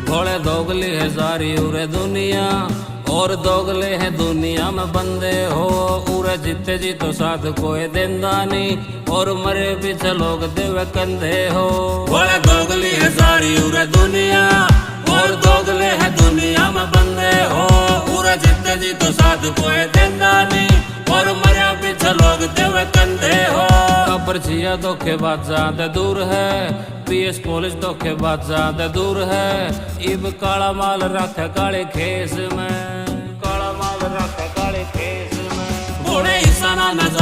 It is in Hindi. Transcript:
घोड़े दोगली है सारी उरे दुनिया, और दोगले है दुनिया में बंदे हो। उरे जीते जी तो साथ कोई देंदा नहीं, और मरे पीछे लोग देवे कंधे हो। घोड़े दोगली है सारी उरे दुनिया, और दोगले है दुनिया में बंदे हो। उरे जीते जी तो साथ कोई देंदा नहीं, और मरे पीछे लोग देवे कंधे हो। कब्र छिया धोखेबाज ज्यादा दूर है, पीएस पुलिस धोखेबाज ज्यादा दूर है। इब काला माल रखे काले खेस में, काला माल रखे काले खेस में। घोड़े इंसाना